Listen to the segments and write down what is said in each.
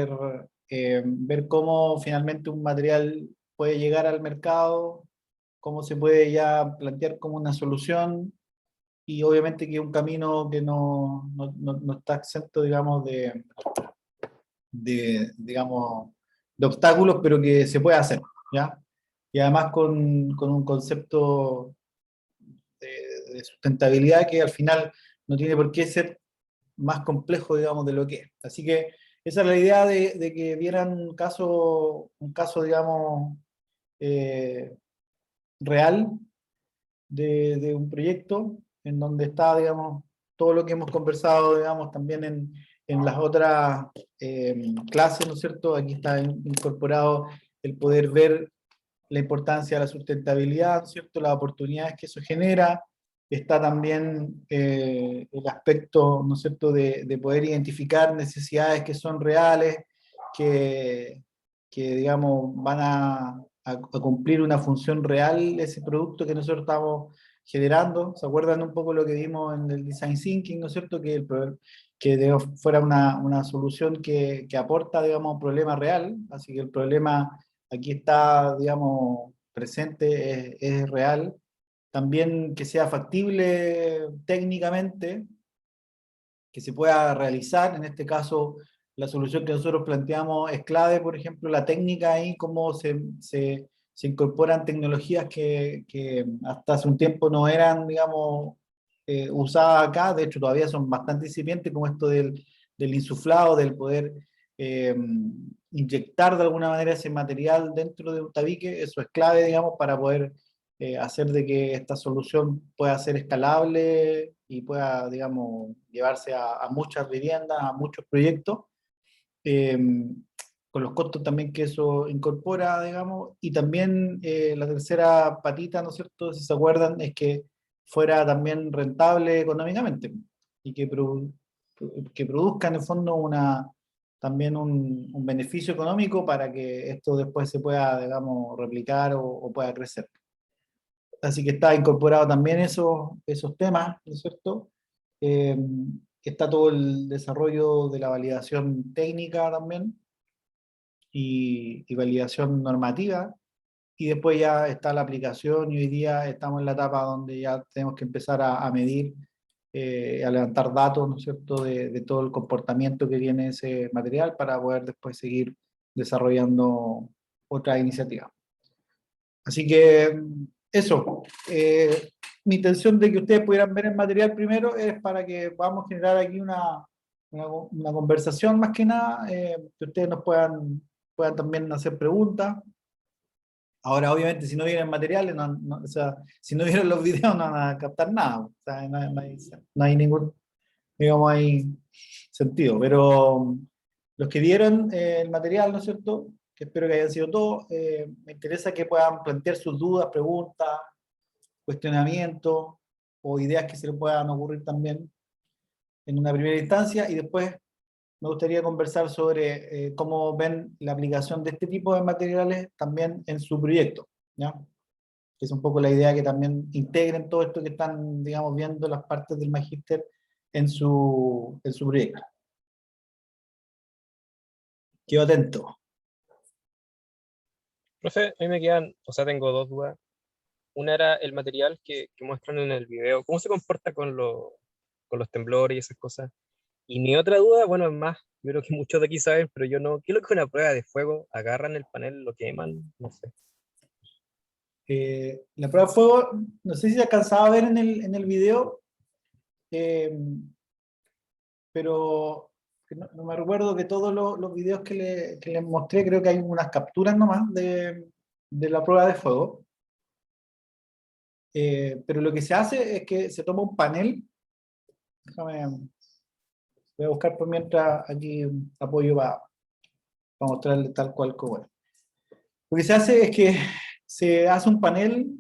poder ver cómo finalmente un material puede llegar al mercado, cómo se puede ya plantear como una solución, y obviamente que es un camino que no está exento, digamos, digamos, de obstáculos, pero que se puede hacer, ¿ya? Y además con un concepto de sustentabilidad que al final no tiene por qué ser más complejo, digamos, de lo que es. Así que esa es la idea de que vieran un caso, digamos, eh, real de un proyecto en donde está, digamos, todo lo que hemos conversado, digamos, también en las otras clases, ¿no es cierto? Aquí está incorporado el poder ver la importancia de la sustentabilidad, ¿cierto? Las oportunidades que eso genera. Está también el aspecto, ¿no es cierto?, de poder identificar necesidades que son reales, que, digamos, van a cumplir una función real ese producto que nosotros estamos generando. ¿Se acuerdan un poco lo que vimos en el Design Thinking, ¿no es cierto?, que fuera una solución que aporta, digamos, un problema real, así que el problema aquí está, digamos, presente, es real. También que sea factible técnicamente, que se pueda realizar. En este caso, la solución que nosotros planteamos es clave, por ejemplo, la técnica ahí, cómo se incorporan tecnologías que hasta hace un tiempo no eran, digamos, usadas acá. De hecho, todavía son bastante incipientes, como esto del insuflado, del poder eh, inyectar de alguna manera ese material dentro de un tabique. Eso es clave, digamos, para poder hacer de que esta solución pueda ser escalable y pueda, digamos, llevarse a muchas viviendas, a muchos proyectos, eh, con los costos también que eso incorpora, digamos. Y también la tercera patita, ¿no es cierto?, si se acuerdan, es que fuera también rentable económicamente y que produzca en el fondo también un beneficio económico para que esto después se pueda, digamos, replicar o pueda crecer. Así que está incorporado también esos temas, ¿no es cierto? Eh, Está todo el desarrollo de la validación técnica también y validación normativa. Y después ya está la aplicación y hoy día estamos en la etapa donde ya tenemos que empezar a medir, a levantar datos, ¿no es cierto?, de todo el comportamiento que tiene ese material para poder después seguir desarrollando otra iniciativa. Así que eso, mi intención de que ustedes pudieran ver el material primero es para que podamos generar aquí una conversación más que nada, que ustedes nos puedan también hacer preguntas. Ahora, obviamente, si no vieron materiales, o sea, si no vieron los videos, no van a captar nada. O sea, no hay ningún, digamos, hay sentido. Pero los que vieron el material, ¿no es cierto?, que espero que hayan sido todos, me interesa que puedan plantear sus dudas, preguntas, cuestionamientos o ideas que se les puedan ocurrir también en una primera instancia, y después me gustaría conversar sobre cómo ven la aplicación de este tipo de materiales también en su proyecto, ¿ya? Que es un poco la idea, que también integren todo esto que están, digamos, viendo las partes del magíster en su proyecto. Quedo atento. Profe, a mí me quedan, o sea, tengo dos dudas. Una era el material que muestran en el video, cómo se comporta con los temblores y esas cosas. Y mi otra duda, bueno, es más, yo creo que muchos de aquí saben, pero yo no. ¿Qué es lo que es una prueba de fuego? ¿Agarran el panel, lo queman? No sé. La prueba de fuego, no sé si se alcanzaba a ver en el video, eh, pero no me recuerdo de todos los videos que les mostré. Creo que hay unas capturas nomás de la prueba de fuego. Pero lo que se hace es que se toma un panel. Déjame, voy a buscar por mientras aquí un apoyo para mostrarle tal cual como es. Lo que se hace es que se hace un panel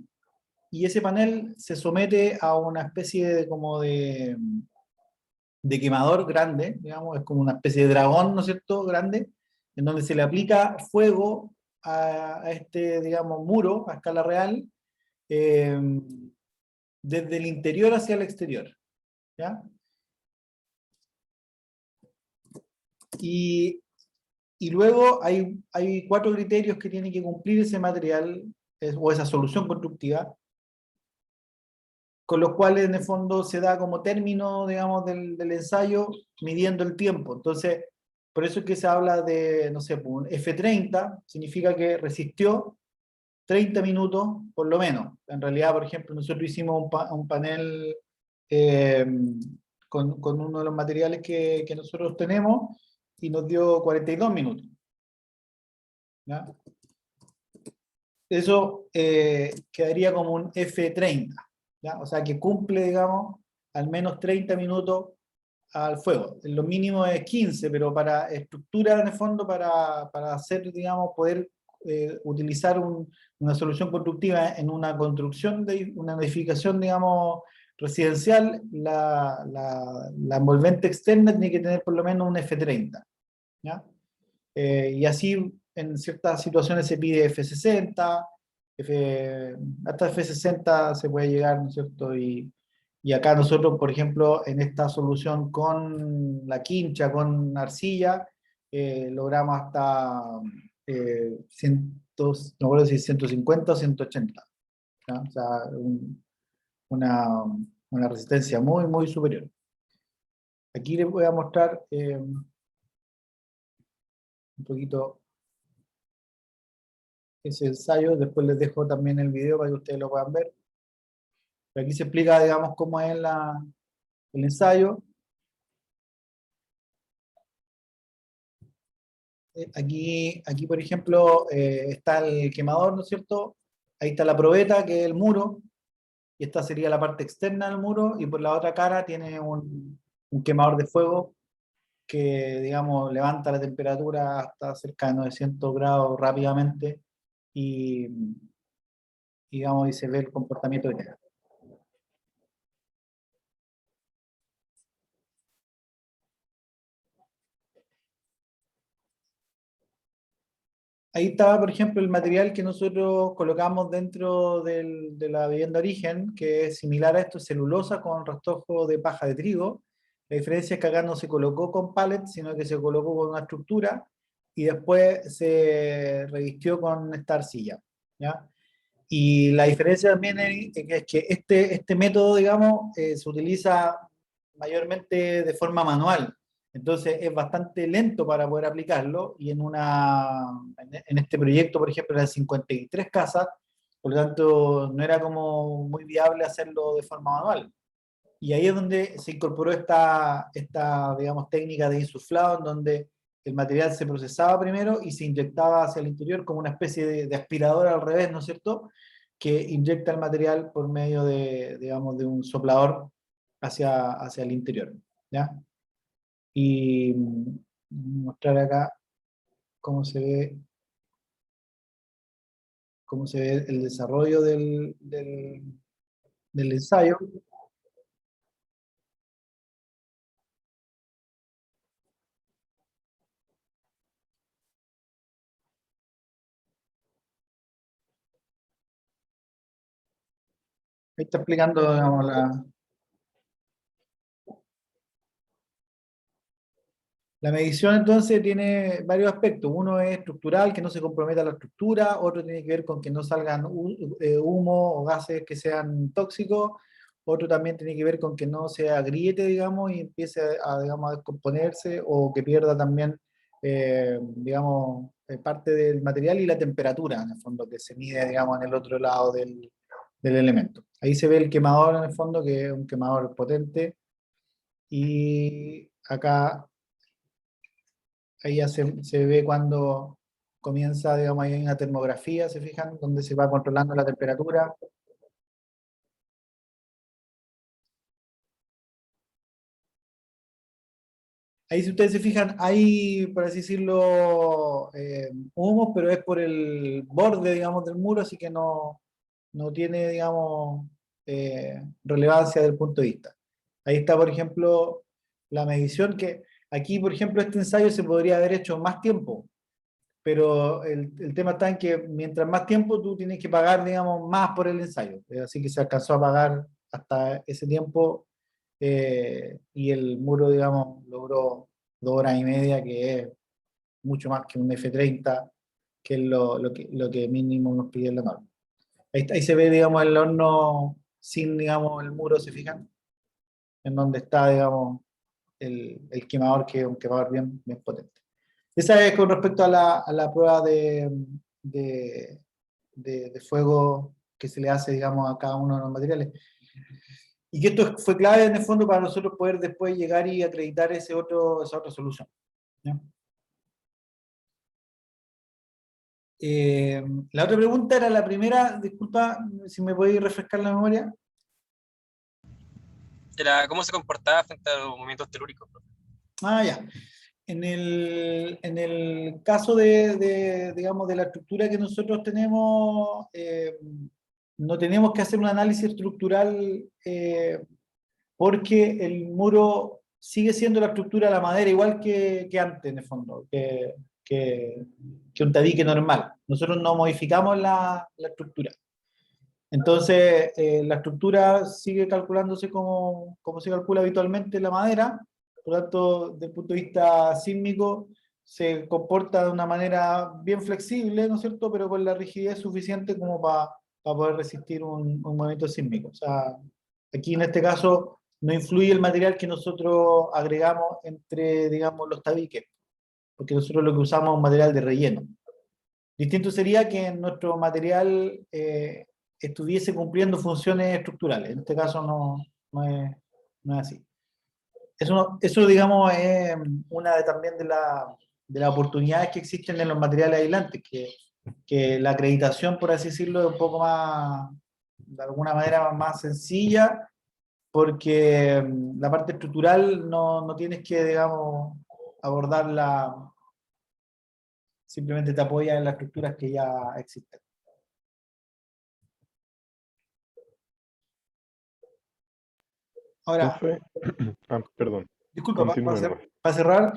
y ese panel se somete a una especie como de quemador grande, digamos, es como una especie de dragón, ¿no es cierto?, grande, en donde se le aplica fuego a este, digamos, muro a escala real, eh, desde el interior hacia el exterior, ¿ya? Y Y luego hay 4 criterios que tiene que cumplir ese material o esa solución constructiva, con los cuales en el fondo se da como término, digamos, del ensayo, midiendo el tiempo. Entonces, por eso es que se habla de, no sé, un F30, significa que resistió 30 minutos por lo menos. En realidad, por ejemplo, nosotros hicimos un panel eh, con uno de los materiales que nosotros tenemos y nos dio 42 minutos. ¿Ya? Eso quedaría como un F30, ¿ya? O sea que cumple, digamos, al menos 30 minutos al fuego. Lo mínimo es 15, pero para estructura en el fondo, para hacer, digamos, poder utilizar una solución constructiva en una construcción de una edificación, digamos, residencial, la envolvente externa tiene que tener por lo menos un F30, ¿ya? Y así en ciertas situaciones se pide F60, hasta F60 se puede llegar, ¿no es cierto? Y acá nosotros, por ejemplo, en esta solución con la quincha, con arcilla, logramos hasta 100, no recuerdo si 150 o 180, ¿no? O sea, una, una resistencia muy, muy superior. Aquí les voy a mostrar un poquito ese ensayo, después les dejo también el video para que ustedes lo puedan ver. Pero aquí se explica, digamos, cómo es el ensayo. Aquí, por ejemplo, está el quemador, ¿no es cierto? Ahí está la probeta, que es el muro, y esta sería la parte externa del muro, y por la otra cara tiene un quemador de fuego que, digamos, levanta la temperatura hasta cerca de 900 grados rápidamente, y, digamos, y se ve el comportamiento que tiene. Ahí estaba, por ejemplo, el material que nosotros colocamos dentro de la vivienda origen, que es similar a esto, celulosa con rastojo de paja de trigo. La diferencia es que acá no se colocó con pallet, sino que se colocó con una estructura y después se revistió con esta arcilla, ¿ya? Y la diferencia también es que este método, digamos, se utiliza mayormente de forma manual. Entonces es bastante lento para poder aplicarlo y en este proyecto, por ejemplo, eran 53 casas, por lo tanto no era como muy viable hacerlo de forma manual. Y ahí es donde se incorporó digamos, técnica de insuflado, en donde el material se procesaba primero y se inyectaba hacia el interior como una especie de aspirador al revés, ¿no es cierto? Que inyecta el material por medio de, digamos, de un soplador hacia el interior, ¿ya? Y mostrar acá cómo se ve, cómo se ve el desarrollo del ensayo. Ahí está explicando, digamos, la medición entonces tiene varios aspectos. Uno es estructural, que no se comprometa la estructura. Otro tiene que ver con que no salgan humo o gases que sean tóxicos. Otro también tiene que ver con que no se agriete, digamos, y empiece digamos, a descomponerse o que pierda también, digamos, parte del material y la temperatura, en el fondo, que se mide, digamos, en el otro lado del elemento. Ahí se ve el quemador, en el fondo, que es un quemador potente. Y acá ahí ya se ve cuando comienza, digamos, ahí hay una termografía, ¿se fijan? Donde se va controlando la temperatura. Ahí, si ustedes se fijan, hay, por así decirlo, humos, pero es por el borde, digamos, del muro, así que no tiene, digamos, relevancia del punto de vista. Ahí está, por ejemplo, la medición que aquí, por ejemplo, este ensayo se podría haber hecho más tiempo, pero el tema está en que mientras más tiempo tú tienes que pagar, digamos, más por el ensayo. Así que se alcanzó a pagar hasta ese tiempo y el muro, digamos, logró 2 horas y media, que es mucho más que un F30, que es lo que mínimo nos pide la norma. Ahí se ve, digamos, el horno sin, digamos, el muro, ¿se fijan? En donde está, digamos, el quemador, que es un quemador bien, bien potente. Esa es con respecto a la prueba de fuego que se le hace, digamos, a cada uno de los materiales. Y que esto fue clave en el fondo para nosotros poder después llegar y acreditar esa otra solución, ¿ya? La otra pregunta era la primera, disculpa si me podéis refrescar la memoria. Era cómo se comportaba frente a los movimientos telúricos. Ah, ya. En el caso digamos, de la estructura que nosotros tenemos, no tenemos que hacer un análisis estructural porque el muro sigue siendo la estructura de la madera, igual que antes, en el fondo, que, que un tabique normal. Nosotros no modificamos la estructura. Entonces, la estructura sigue calculándose como se calcula habitualmente en la madera, por lo tanto, desde el punto de vista sísmico, se comporta de una manera bien flexible, ¿no es cierto?, pero con la rigidez suficiente como para poder resistir un movimiento sísmico. O sea, aquí en este caso no influye el material que nosotros agregamos entre, digamos, los tabiques, porque nosotros lo que usamos es un material de relleno. Distinto sería que nuestro material estuviese cumpliendo funciones estructurales. En este caso no es así. Eso, digamos, es una también de las oportunidades que existen en los materiales aislantes, que la acreditación, por así decirlo, es un poco más, de alguna manera, más sencilla, porque la parte estructural no tienes que, digamos, abordarla, simplemente te apoya en las estructuras que ya existen. Ahora, Profe, perdón, disculpa, continúe nomás. para cerrar,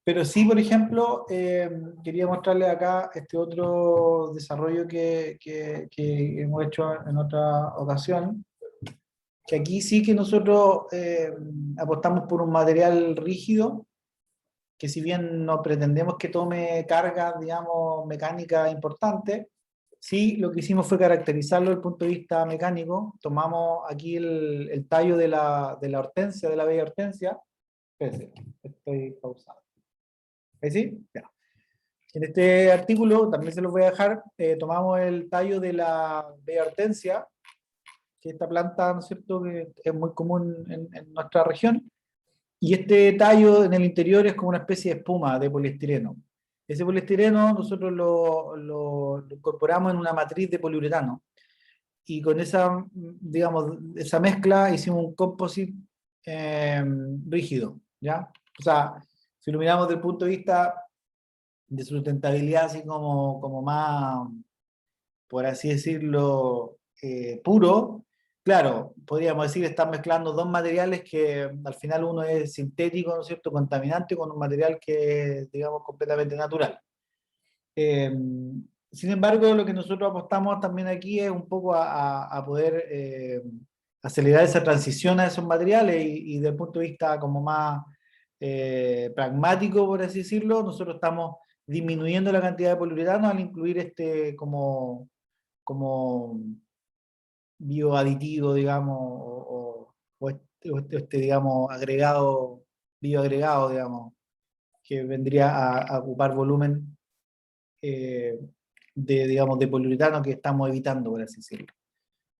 pero sí, por ejemplo, quería mostrarles acá este otro desarrollo que hemos hecho en otra ocasión, que aquí sí que nosotros apostamos por un material rígido, que si bien no pretendemos que tome cargas, digamos, mecánicas importantes, sí lo que hicimos fue caracterizarlo desde el punto de vista mecánico. Tomamos aquí el tallo de la hortensia, de la bella hortensia. Espérense, estoy pausado. ¿Ahí sí? Ya. En este artículo, también se los voy a dejar, tomamos el tallo de la bella hortensia, que esta planta, ¿no es cierto?, que es muy común en nuestra región, y este tallo en el interior es como una especie de espuma de poliestireno. Ese poliestireno nosotros lo incorporamos en una matriz de poliuretano, y con esa, digamos, esa mezcla hicimos un composite rígido, ¿ya? O sea, si lo miramos desde el punto de vista de sustentabilidad, así como más, por así decirlo, puro, claro, podríamos decir que están mezclando dos materiales que al final uno es sintético, ¿no es cierto?, contaminante, con un material que es, digamos, completamente natural. Sin embargo, lo que nosotros apostamos también aquí es un poco a poder acelerar esa transición a esos materiales y desde el punto de vista como más pragmático, por así decirlo, nosotros estamos disminuyendo la cantidad de poliuretano al incluir este como bioaditivo, digamos, o este, digamos, agregado, bioagregado, digamos, que vendría a ocupar volumen digamos, de poliuretano que estamos evitando, por así decirlo.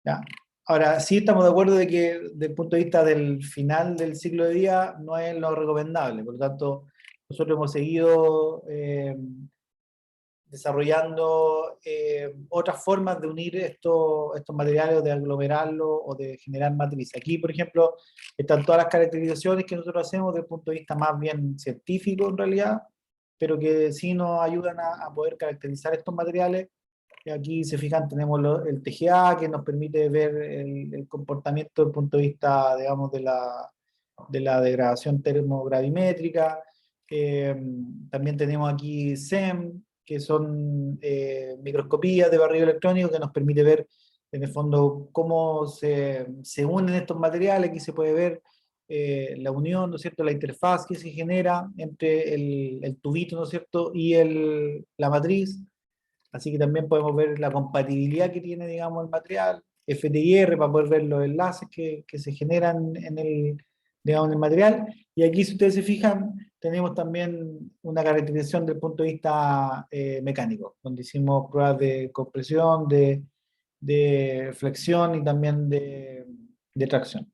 ¿Ya? Ahora, sí estamos de acuerdo de que desde el punto de vista del final del ciclo de vida no es lo recomendable, por lo tanto, nosotros hemos seguido desarrollando otras formas de unir estos materiales, o de aglomerarlos o de generar matrices. Aquí, por ejemplo, están todas las caracterizaciones que nosotros hacemos desde el punto de vista más bien científico, en realidad, pero que sí nos ayudan a poder caracterizar estos materiales. Y aquí, se fijan, tenemos el TGA, que nos permite ver el comportamiento desde el punto de vista, digamos, de la degradación termogravimétrica. También tenemos aquí SEM, que son microscopías de barrido electrónico, que nos permite ver en el fondo cómo se unen estos materiales. Aquí se puede ver la unión, ¿no es cierto?, la interfaz que se genera entre el tubito, ¿no es cierto?, y la matriz. Así que también podemos ver la compatibilidad que tiene, digamos, el material, FTIR para poder ver los enlaces que se generan digamos, en el material. Y aquí, si ustedes se fijan, tenemos también una caracterización desde el punto de vista mecánico, donde hicimos pruebas de compresión, de flexión y también de tracción.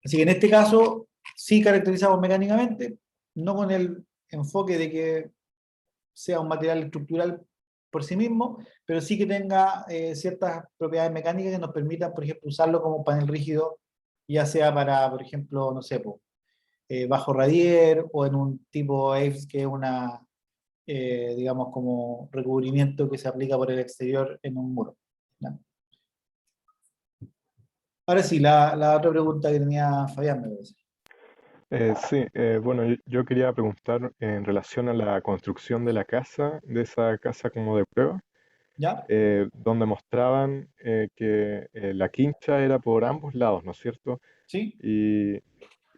Así que en este caso, sí caracterizamos mecánicamente, no con el enfoque de que sea un material estructural por sí mismo, pero sí que tenga ciertas propiedades mecánicas que nos permitan, por ejemplo, usarlo como panel rígido, ya sea para, por ejemplo, no sé, bajo radier o en un tipo AVES, que es una, digamos, como recubrimiento que se aplica por el exterior en un muro, ¿ya? Ahora sí, la otra pregunta que tenía Fabián, me parece. Sí, bueno, yo quería preguntar en relación a la construcción de la casa, de esa casa como de prueba, ¿Ya? donde mostraban que la quincha era por ambos lados, ¿no es cierto? ¿Sí? Y,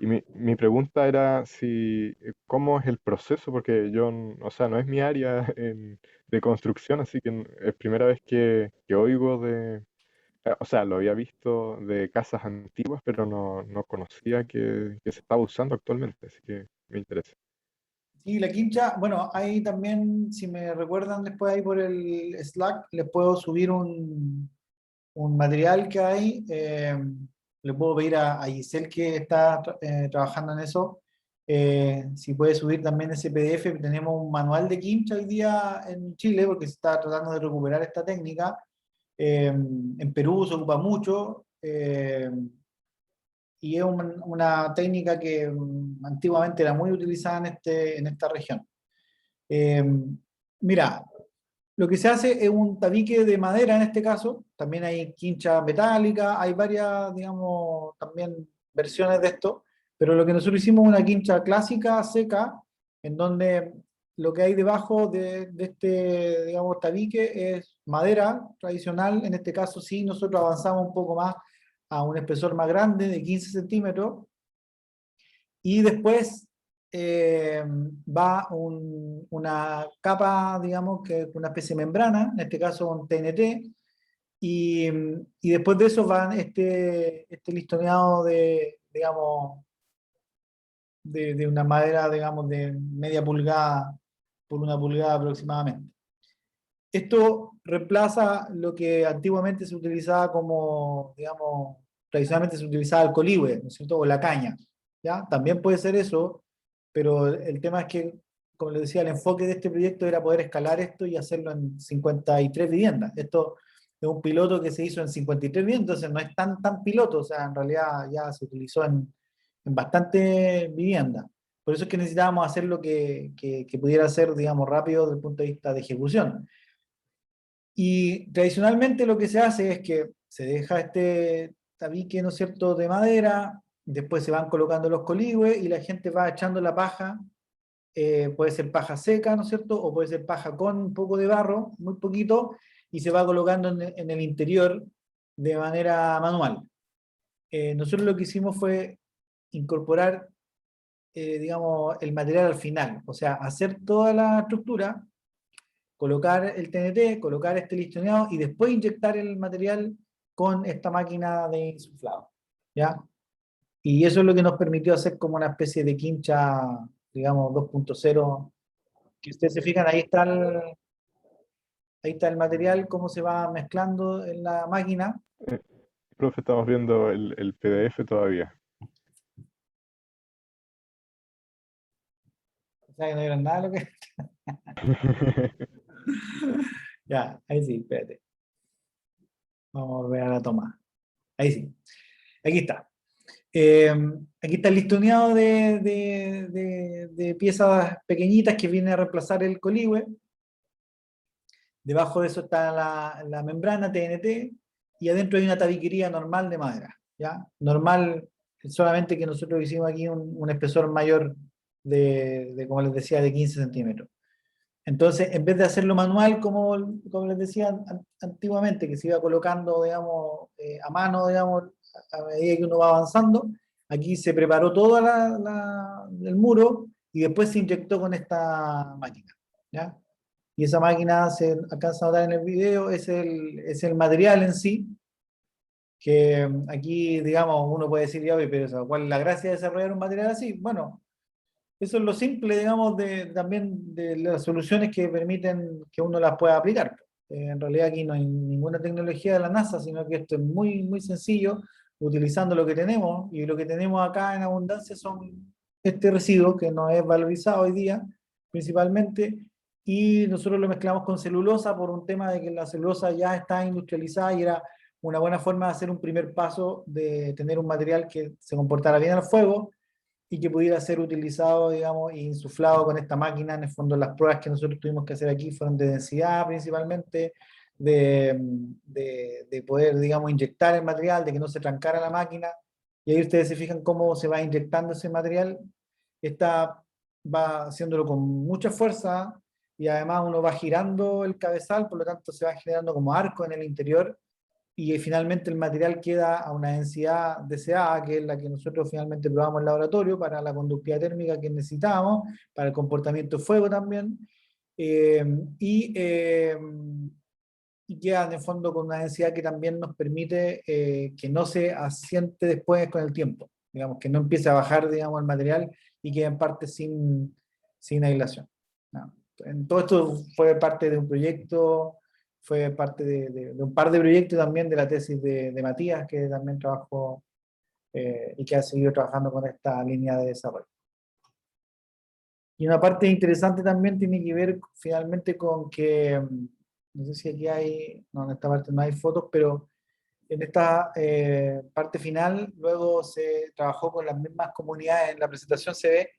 y mi pregunta era si, ¿cómo es el proceso? Porque yo, o sea, no es mi área de construcción, así que es primera vez que oigo o sea, lo había visto de casas antiguas, pero no conocía que se estaba usando actualmente, así que me interesa. Sí, la quincha, bueno, ahí también, si me recuerdan después ahí por el Slack, les puedo subir un material que hay. Le puedo pedir a Giselle, que está trabajando en eso, si puede subir también ese PDF. Tenemos un manual de quincha hoy día en Chile, porque se está tratando de recuperar esta técnica. En Perú se ocupa mucho. Y es una técnica que antiguamente era muy utilizada en esta región. Eh, Mira, lo que se hace es un tabique de madera en este caso, también hay quincha metálica, hay varias, digamos, también versiones de esto, pero lo que nosotros hicimos es una quincha clásica, seca, en donde lo que hay debajo de este, digamos, tabique es madera tradicional. En este caso sí, nosotros avanzamos un poco más a un espesor más grande de 15 centímetros, y después va una capa, digamos, que es una especie de membrana, en este caso un TNT, y después de eso van este listoneado de, digamos, de una madera, digamos, de media pulgada por una pulgada aproximadamente. Esto reemplaza lo que antiguamente se utilizaba como, digamos, tradicionalmente se utilizaba el coligüe, ¿no es cierto? O la caña, ¿ya? También puede ser eso, pero el tema es que, como les decía, el enfoque de este proyecto era poder escalar esto y hacerlo en 53 viviendas. Esto es un piloto que se hizo en 53 viviendas, entonces no es tan piloto, o sea, en realidad ya se utilizó en bastante viviendas. Por eso es que necesitábamos hacerlo que pudiera ser, digamos, rápido desde el punto de vista de ejecución. Y tradicionalmente lo que se hace es que se deja este tabique, ¿no es cierto?, de madera, después se van colocando los coligües y la gente va echando la paja. Puede ser paja seca, ¿no es cierto?, o puede ser paja con un poco de barro, muy poquito, y se va colocando en el interior de manera manual. Nosotros lo que hicimos fue incorporar, digamos, el material al final, o sea, hacer toda la estructura, colocar el TNT, colocar este listoneado y después inyectar el material con esta máquina de insuflado, ¿ya? Y eso es lo que nos permitió hacer como una especie de quincha, digamos, 2.0, que ustedes se fijan, ahí está el material, cómo se va mezclando en la máquina. Eh, Profe, estamos viendo el PDF todavía. O sea, que no vieron nada de lo que... Ya, ahí sí, espérate. Vamos a ver a la toma. Ahí sí. Aquí está. Aquí está el listoneado de piezas pequeñitas que viene a reemplazar el coligüe. Debajo de eso está la membrana TNT y adentro hay una tabiquería normal de madera, ¿ya? Normal, solamente que nosotros hicimos aquí un espesor mayor como les decía, de 15 centímetros. Entonces, en vez de hacerlo manual, como les decía antiguamente, que se iba colocando, digamos, a mano, digamos, a medida que uno va avanzando. Aquí se preparó todo el muro y después se inyectó con esta máquina, ¿ya? Y esa máquina, se alcanza a notar en el video, es el material en sí, que aquí, digamos, uno puede decir, ya, "Oye, pero ¿cuál es la gracia de desarrollar un material así?". Bueno, eso es lo simple, digamos, también de las soluciones que permiten que uno las pueda aplicar. En realidad aquí no hay ninguna tecnología de la NASA, sino que esto es muy, muy sencillo, utilizando lo que tenemos, y lo que tenemos acá en abundancia son este residuo que no es valorizado hoy día, principalmente, y nosotros lo mezclamos con celulosa por un tema de que la celulosa ya está industrializada y era una buena forma de hacer un primer paso de tener un material que se comportara bien al fuego y que pudiera ser utilizado, digamos, e insuflado con esta máquina. En el fondo, las pruebas que nosotros tuvimos que hacer aquí fueron de densidad principalmente, de poder, digamos, inyectar el material, de que no se trancara la máquina. Y ahí ustedes se fijan cómo se va inyectando ese material. Esta va haciéndolo con mucha fuerza y además uno va girando el cabezal, por lo tanto se va generando como arco en el interior y finalmente el material queda a una densidad deseada, que es la que nosotros finalmente probamos en el laboratorio para la conductividad térmica que necesitamos, para el comportamiento de fuego también, eh, y, eh, y queda en el fondo con una densidad que también nos permite que no se asiente después con el tiempo, digamos, que no empiece a bajar, digamos, el material y quede en parte sin aislación. No. En todo esto fue parte de un proyecto, fue parte de un par de proyectos también de la tesis de Matías, que también trabajó y que ha seguido trabajando con esta línea de desarrollo. Y una parte interesante también tiene que ver finalmente con que, no sé si aquí hay, no, en esta parte no hay fotos, pero en esta parte final luego se trabajó con las mismas comunidades, en la presentación se ve,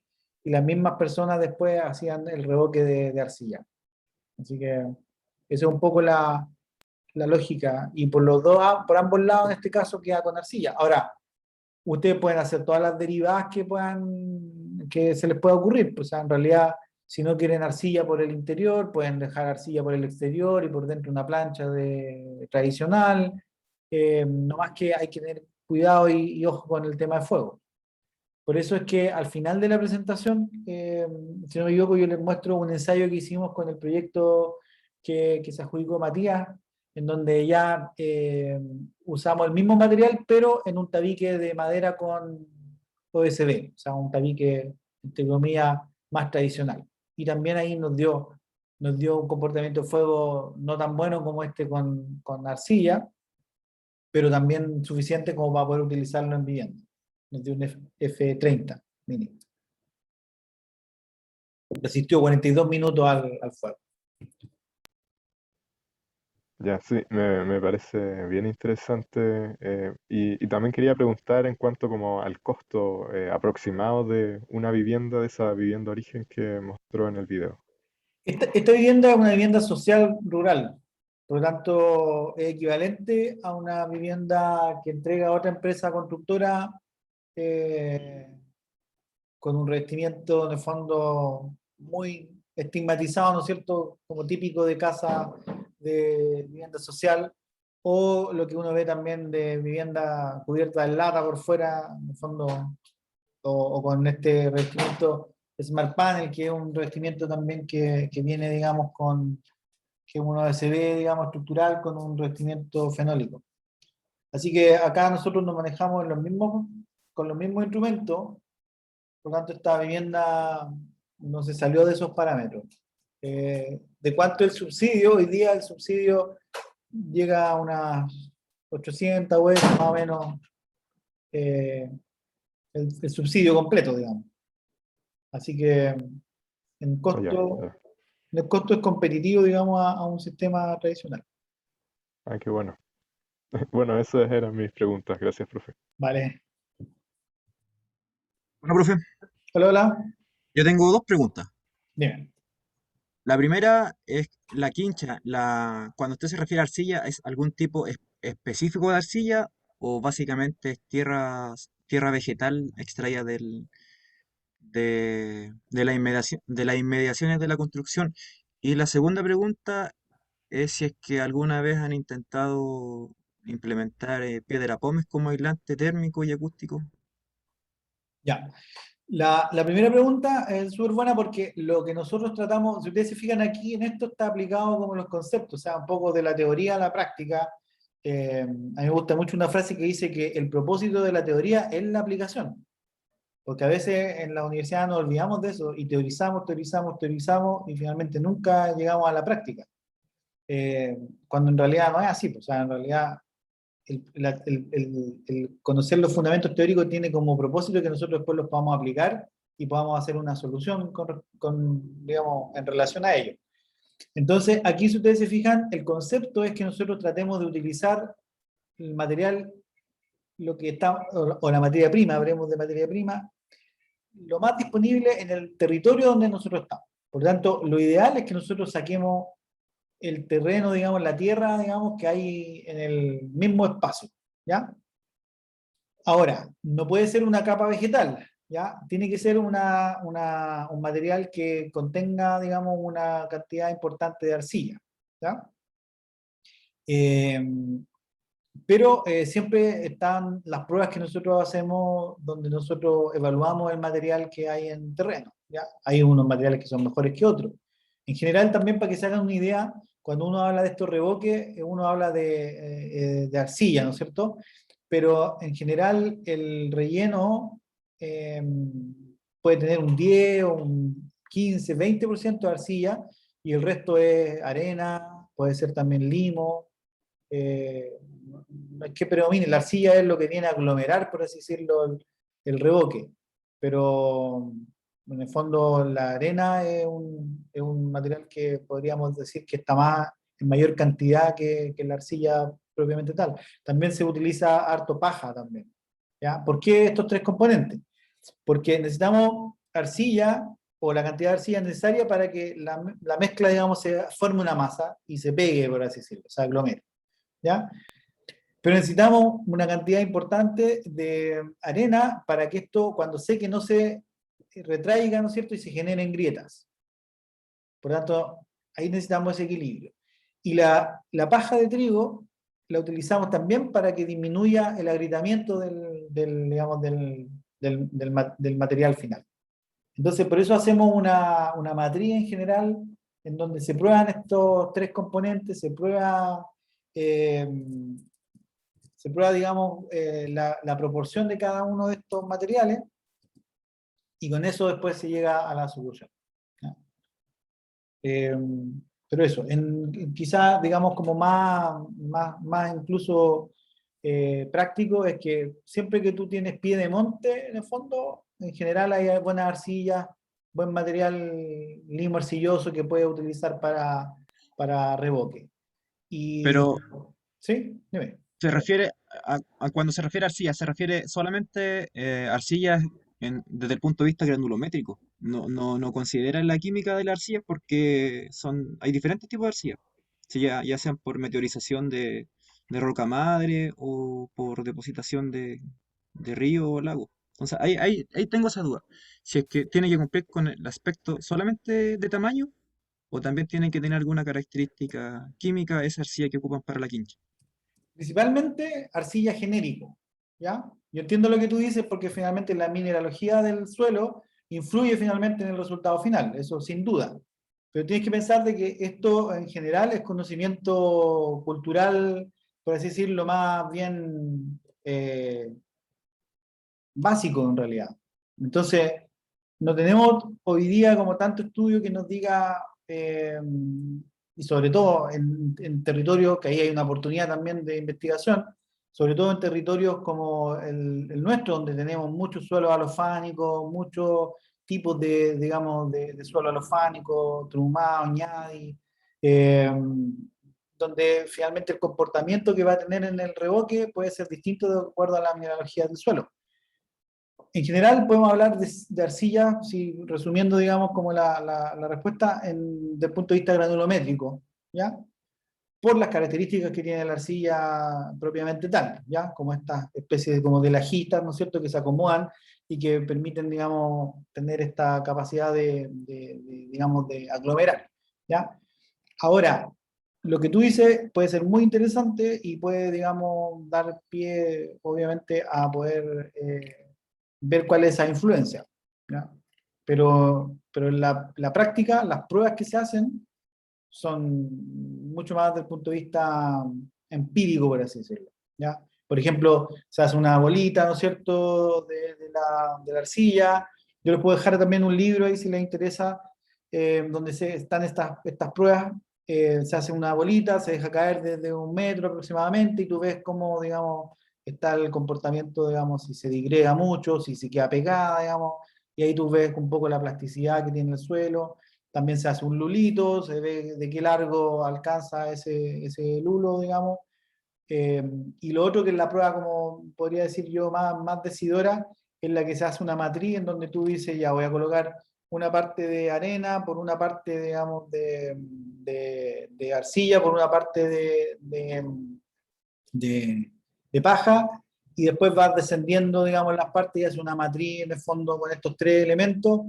y las mismas personas después hacían el revoque de arcilla. Así que esa es un poco la lógica, y por los dos, por ambos lados en este caso queda con arcilla. Ahora, ustedes pueden hacer todas las derivadas que puedan, que se les pueda ocurrir, pues, o sea, en realidad, si no quieren arcilla por el interior, pueden dejar arcilla por el exterior y por dentro una plancha tradicional, no más que hay que tener cuidado y ojo con el tema de fuego. Por eso es que al final de la presentación, si no me equivoco, yo les muestro un ensayo que hicimos con el proyecto que se adjudicó Matías, en donde ya usamos el mismo material, pero en un tabique de madera con OSB, o sea, un tabique, entre comillas, más tradicional. Y también ahí nos dio un comportamiento de fuego no tan bueno como este con arcilla, pero también suficiente como para poder utilizarlo en vivienda. Nos dio un F30 mínimo. Resistió 42 minutos al fuego. Ya, sí, me parece bien interesante. Y también quería preguntar en cuanto como al costo aproximado de una vivienda, de esa vivienda origen que mostró en el video. Esta vivienda es una vivienda social rural, por lo tanto es equivalente a una vivienda que entrega a otra empresa constructora eh, con un revestimiento en el fondo muy estigmatizado, ¿no es cierto?, como típico de casa de vivienda social, o lo que uno ve también de vivienda cubierta de lata por fuera, en el fondo, o con este revestimiento Smart Panel, que es un revestimiento también que viene, digamos, que uno se ve, digamos, estructural con un revestimiento fenólico. Así que acá nosotros nos manejamos con los mismos instrumentos, por lo tanto esta vivienda no se salió de esos parámetros. ¿De cuánto el subsidio? Hoy día el subsidio llega a unas 800 UF más o menos, eh, el subsidio completo, digamos. Así que en Oh, ya, costo, ya. el costo es competitivo, digamos, a un sistema tradicional. Ah, qué bueno. Bueno, esas eran mis preguntas. Gracias, profe. Vale. Bueno, profe, Hola, hola. yo tengo dos preguntas. Dime. La primera es la quincha. Cuando usted se refiere a arcilla, ¿es algún tipo específico de arcilla o básicamente es tierra vegetal extraída de las inmediaciones de la construcción? Y la segunda pregunta es si es que alguna vez han intentado implementar piedra pómez como aislante térmico y acústico? Ya. La primera pregunta es súper buena porque lo que nosotros tratamos, si ustedes se fijan aquí, en esto está aplicado como los conceptos, o sea, un poco de la teoría a la práctica. A mí me gusta mucho una frase que dice que el propósito de la teoría es la aplicación, porque a veces en la universidad nos olvidamos de eso y teorizamos, teorizamos, teorizamos y finalmente nunca llegamos a la práctica. Cuando en realidad no es así, pues, o sea, en realidad el conocer los fundamentos teóricos tiene como propósito que nosotros después los podamos aplicar y podamos hacer una solución digamos, en relación a ello. Entonces, aquí si ustedes se fijan, el concepto es que nosotros tratemos de utilizar el material, lo que está, o la materia prima, hablemos de materia prima, lo más disponible en el territorio donde nosotros estamos. Por lo tanto, lo ideal es que nosotros saquemos el terreno, digamos, la tierra, digamos, que hay en el mismo espacio, ¿ya? Ahora, no puede ser una capa vegetal, ¿ya? Tiene que ser un material que contenga, digamos, una cantidad importante de arcilla, ¿ya? Eh, pero siempre están las pruebas que nosotros hacemos donde nosotros evaluamos el material que hay en terreno, ¿ya? Hay unos materiales que son mejores que otros. En general, también para que se hagan una idea, cuando uno habla de estos revoques, uno habla de arcilla, ¿no es cierto? Pero en general el relleno eh, puede tener un 10, un 15, 20% de arcilla y el resto es arena, puede ser también limo. No es que predomine, la arcilla es lo que viene a aglomerar, por así decirlo, el revoque, pero en el fondo la arena es un material que podríamos decir que está más en mayor cantidad que la arcilla propiamente tal. También se utiliza harto paja también, ¿ya? ¿Por qué estos tres componentes? Porque necesitamos arcilla o la cantidad de arcilla necesaria para que la mezcla, digamos, se forme una masa y se pegue, por así decirlo, o sea, aglomere, ¿ya? Pero necesitamos una cantidad importante de arena para que esto, cuando seque, no se retraiga, ¿no es cierto? Y se generen grietas. Por tanto, ahí necesitamos ese equilibrio. Y la paja de trigo la utilizamos también para que disminuya el agrietamiento digamos, del material final. Entonces, por eso hacemos una matriz en general en donde se prueban estos tres componentes, eh, digamos, la proporción de cada uno de estos materiales y con eso después se llega a la solución, ¿ya? Eh, pero eso, quizás, digamos, como más incluso práctico, es que siempre que tú tienes pie de monte, en el fondo, en general hay buenas arcillas, buen material limo arcilloso que puedes utilizar para revoque. Y, Pero ¿sí? Dime. se refiere cuando se refiere a arcilla, se refiere solamente arcillas desde el punto de vista granulométrico. No consideran la química de la arcilla porque hay diferentes tipos de arcilla. Si ya sean por meteorización de roca madre o por depositación de río o lago. Entonces, ahí tengo esa duda. Si es que tiene que cumplir con el aspecto solamente de tamaño o también tiene que tener alguna característica química esa arcilla que ocupan para la quincha. Principalmente arcilla genérico, ¿ya? Yo entiendo lo que tú dices porque finalmente la mineralogía del suelo influye finalmente en el resultado final, eso sin duda. Pero tienes que pensar de que esto en general es conocimiento cultural, por así decirlo, más bien básico en realidad. Entonces, no tenemos hoy día como tanto estudio que nos diga, y sobre todo en territorios, que ahí hay una oportunidad también de investigación, sobre todo en territorios como el nuestro, donde tenemos muchos suelos alofánicos, muchos tipos digamos, de suelo alofánico, trumado, ñadi, eh, donde finalmente el comportamiento que va a tener en el revoque puede ser distinto de acuerdo a la mineralogía del suelo. En general podemos hablar de arcilla, si, resumiendo, digamos, como la respuesta desde el punto de vista granulométrico, ¿ya? Por las características que tiene la arcilla propiamente tal, ¿ya? Como estas especies como de lajitas, ¿no es cierto?, que se acomodan y que permiten, digamos, tener esta capacidad digamos, de aglomerar, ¿ya? Ahora, lo que tú dices puede ser muy interesante y puede, digamos, dar pie, obviamente, a poder ver cuál es esa influencia, ¿ya? Pero en la práctica, las pruebas que se hacen son mucho más desde el punto de vista empírico, por así decirlo, ¿ya? Por ejemplo, se hace una bolita, ¿no es cierto?, de la arcilla. Yo les puedo dejar también un libro ahí si les interesa, donde están estas pruebas. Se hace una bolita, se deja caer desde 1 metro aproximadamente y tú ves cómo, digamos, está el comportamiento, digamos, si se digrega mucho, si se queda pegada, digamos, y ahí tú ves un poco la plasticidad que tiene el suelo. También se hace un lulito, se ve de qué largo alcanza ese lulo, digamos. Eh, y lo otro que es la prueba, como podría decir yo, más decidora, es la que se hace una matriz en donde tú dices, ya voy a colocar una parte de arena, por una parte, digamos, de arcilla, por una parte de paja, y después vas descendiendo, digamos, las partes y haces una matriz en el fondo con estos 3 elementos,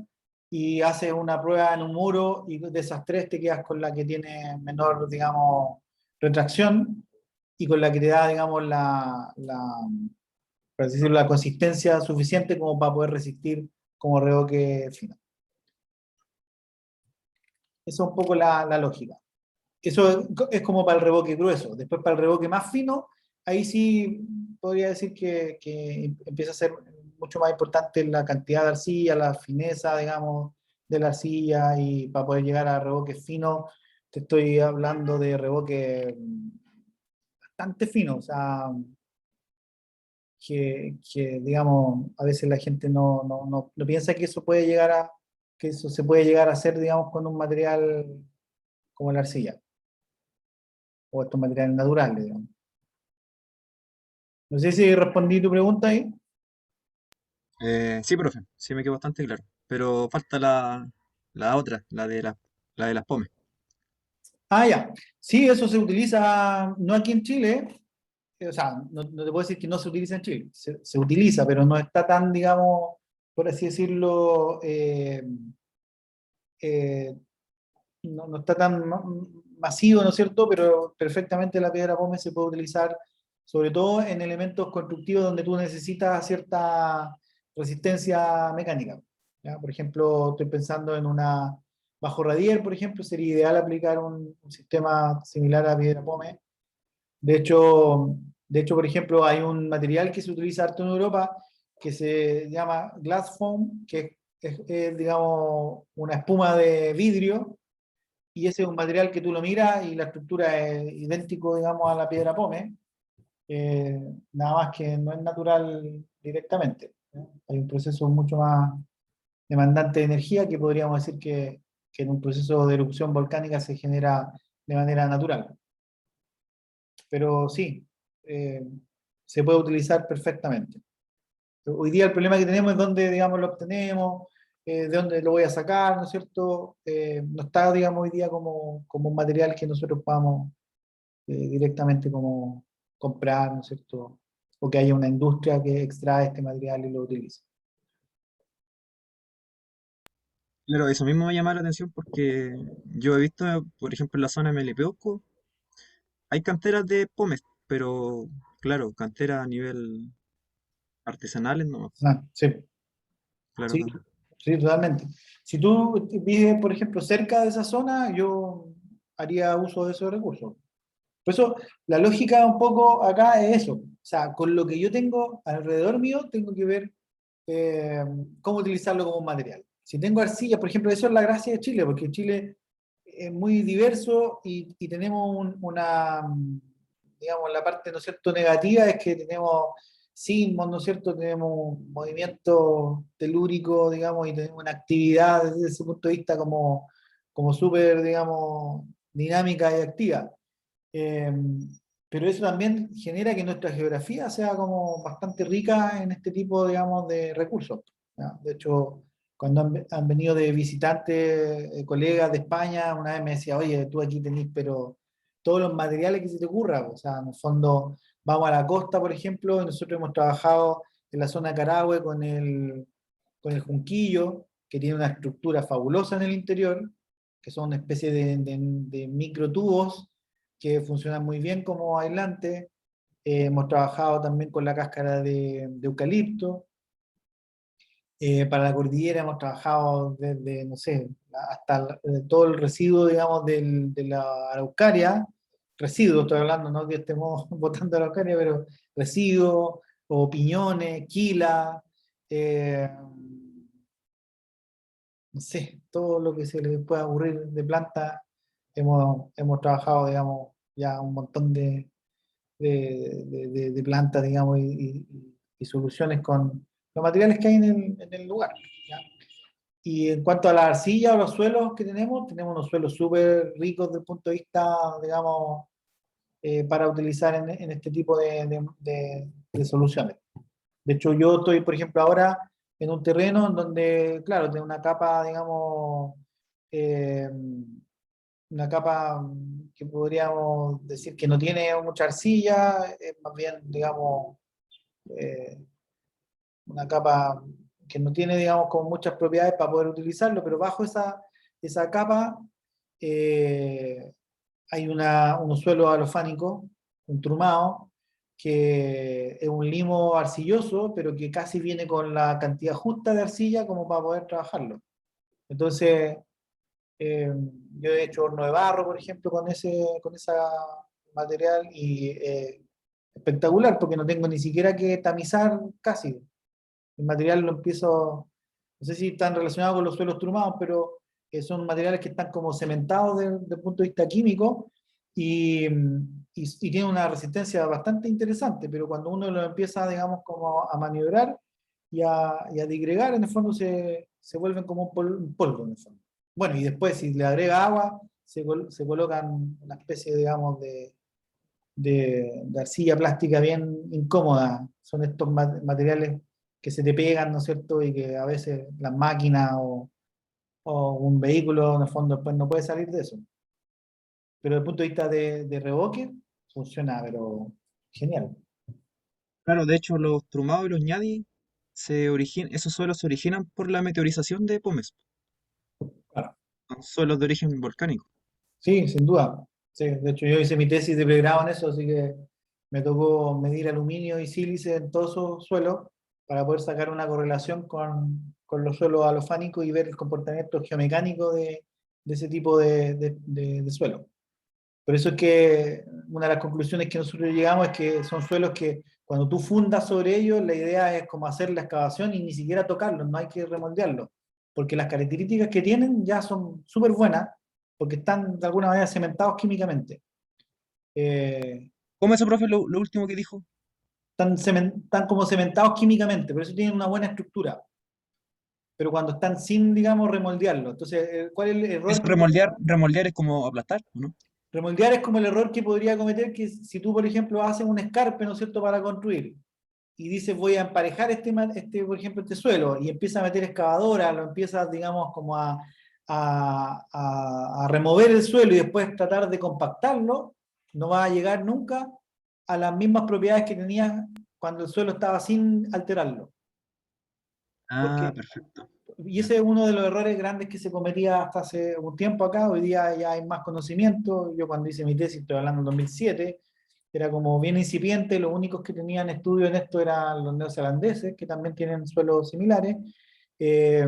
y haces una prueba en un muro, y de esas 3 te quedas con la que tiene menor, digamos, retracción, y con la que te da, digamos, por así decirlo, la consistencia suficiente como para poder resistir como revoque fino. Esa es un poco la lógica. Eso es como para el revoque grueso. Después para el revoque más fino, ahí sí podría decir que empieza a ser mucho más importante la cantidad de arcilla, la fineza, digamos, de la arcilla, y para poder llegar a revoques finos, te estoy hablando de revoque bastante fino, o sea, digamos, a veces la gente no piensa que eso puede llegar que eso se puede llegar a hacer, digamos, con un material como la arcilla, o estos materiales naturales, digamos. No sé si respondí tu pregunta ahí. Sí, profe, sí me quedó bastante claro. Pero falta la otra, la de las pomes. Ah, ya. Sí, eso se utiliza, no aquí en Chile, o sea, no te puedo decir que no se utiliza en Chile, se utiliza, pero no está tan, digamos, por así decirlo, eh, no está tan masivo, ¿no es cierto? Pero perfectamente la piedra pómez se puede utilizar, sobre todo en elementos constructivos donde tú necesitas cierta resistencia mecánica, ¿ya? Por ejemplo, estoy pensando en una bajo radier, por ejemplo, sería ideal aplicar un sistema similar a piedra pómez. De hecho, por ejemplo, hay un material que se utiliza harto en Europa que se llama glass foam, que es, digamos, una espuma de vidrio, y ese es un material que tú lo miras y la estructura es idéntico, digamos, a la piedra pómez, nada más que no es natural directamente, ¿no? Hay un proceso mucho más demandante de energía que podríamos decir que en un proceso de erupción volcánica se genera de manera natural. Pero sí, eh, se puede utilizar perfectamente. Hoy día el problema que tenemos es dónde, digamos, lo obtenemos, de dónde lo voy a sacar, ¿no es cierto? No está, digamos, hoy día como un material que nosotros podamos directamente como comprar, ¿no es cierto? O que haya una industria que extrae este material y lo utilice. Claro, eso mismo me llama la atención porque yo he visto, por ejemplo, en la zona de Melipeuco, hay canteras de pomes, pero claro, canteras a nivel artesanales no, Ah, sí, claro, sí, claro. sí, totalmente. Si tú vives, por ejemplo, cerca de esa zona, yo haría uso de esos recursos. Por eso, la lógica un poco acá es eso. O sea, con lo que yo tengo alrededor mío, tengo que ver eh, cómo utilizarlo como un material. Si tengo arcilla, por ejemplo, eso es la gracia de Chile, porque Chile es muy diverso y tenemos digamos, la parte, ¿no es cierto?, negativa es que tenemos sismos, ¿no es cierto?, tenemos movimiento telúrico, digamos, y tenemos una actividad desde ese punto de vista como súper, digamos, dinámica y activa. Eh, pero eso también genera que nuestra geografía sea como bastante rica en este tipo, digamos, de recursos, ¿ya? De hecho, cuando han venido de visitantes, colegas de España, una vez me decía, oye, tú aquí tenés, pero todos los materiales que se te ocurra, o sea, en el fondo, vamos a la costa, por ejemplo, y nosotros hemos trabajado en la zona de Carahue con el junquillo, que tiene una estructura fabulosa en el interior, que son una especie de microtubos que funcionan muy bien como aislante. Hemos trabajado también con la cáscara de eucalipto. Para la cordillera hemos trabajado desde, no sé, hasta todo el residuo, digamos, de la araucaria, residuos estoy hablando, no que estemos botando araucaria, pero residuos, o piñones, quila, eh, no sé, todo lo que se les pueda ocurrir de planta, hemos trabajado, digamos, ya un montón de plantas, digamos, y soluciones con los materiales que hay en el lugar. ¿Ya? Y en cuanto a la arcilla o los suelos que tenemos unos suelos súper ricos desde el punto de vista, digamos, para utilizar en este tipo de soluciones. De hecho, yo estoy, por ejemplo, ahora en un terreno en donde, claro, tiene una capa, digamos, eh, una capa que podríamos decir que no tiene mucha arcilla, es más bien, digamos, eh, una capa que no tiene, digamos, como muchas propiedades para poder utilizarlo, pero bajo esa capa eh, hay unos suelos alofánicos, un trumado, que es un limo arcilloso, pero que casi viene con la cantidad justa de arcilla como para poder trabajarlo. Entonces, eh, yo he hecho horno de barro, por ejemplo, con ese material y espectacular, porque no tengo ni siquiera que tamizar casi. El material lo empiezo, no sé si están relacionados con los suelos trumados, pero son materiales que están como cementados desde el punto de vista químico y tienen una resistencia bastante interesante, pero cuando uno lo empieza, digamos, como a maniobrar y a digregar, en el fondo se vuelven como un polvo, en el fondo. Bueno, y después si le agrega agua, se colocan una especie, digamos, de arcilla plástica bien incómoda. Son estos materiales que se te pegan, ¿no es cierto? Y que a veces las máquinas o un vehículo, en el fondo, después no puede salir de eso. Pero desde el punto de vista de revoque, funciona, pero genial. Claro, de hecho, los trumados y los ñadi esos suelos se originan por la meteorización de Pómez. Claro. Son suelos de origen volcánico. Sí, sin duda. Sí, de hecho, yo hice mi tesis de pregrado en eso, así que me tocó medir aluminio y sílice en todos esos suelos para poder sacar una correlación con los suelos alofánicos y ver el comportamiento geomecánico de ese tipo de suelo. Por eso es que una de las conclusiones que nosotros llegamos es que son suelos que cuando tú fundas sobre ellos, la idea es como hacer la excavación y ni siquiera tocarlos, no hay que remoldearlos, porque las características que tienen ya son súper buenas, porque están de alguna manera cementados químicamente. Eh, ¿Cómo eso, profe, lo último que dijo? están como cementados químicamente, por eso tienen una buena estructura, pero cuando están sin, digamos, remoldearlo. Entonces, ¿cuál es el Eso error que remoldear es como aplastar, ¿o no? remoldear es como el error que podría cometer que si tú, por ejemplo, haces un escarpe, ¿no es cierto?, para construir, y dices voy a emparejar por ejemplo, este suelo, y empiezas a meter excavadora, lo empiezas, digamos, como a remover el suelo y después tratar de compactarlo, no va a llegar nunca a las mismas propiedades que tenías cuando el suelo estaba sin alterarlo. Ah, Porque perfecto. y Ya. ese es uno de los errores grandes que se cometía hasta hace un tiempo acá. Hoy día ya hay más conocimiento. Yo cuando hice mi tesis, estoy hablando en 2007, era como bien incipiente. Los únicos que tenían estudio en esto eran los neozelandeses, que también tienen suelos similares. Eh,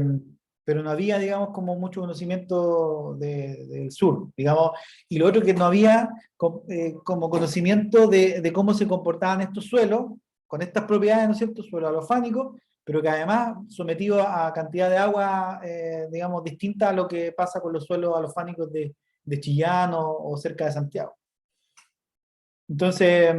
pero no había, digamos, como mucho conocimiento del sur, digamos. Y lo otro que no había como conocimiento de cómo se comportaban estos suelos, con estas propiedades, ¿no es cierto?, suelo alofánico, pero que además sometido a cantidad de agua, digamos, distinta a lo que pasa con los suelos alofánicos de Chillán o cerca de Santiago. Entonces,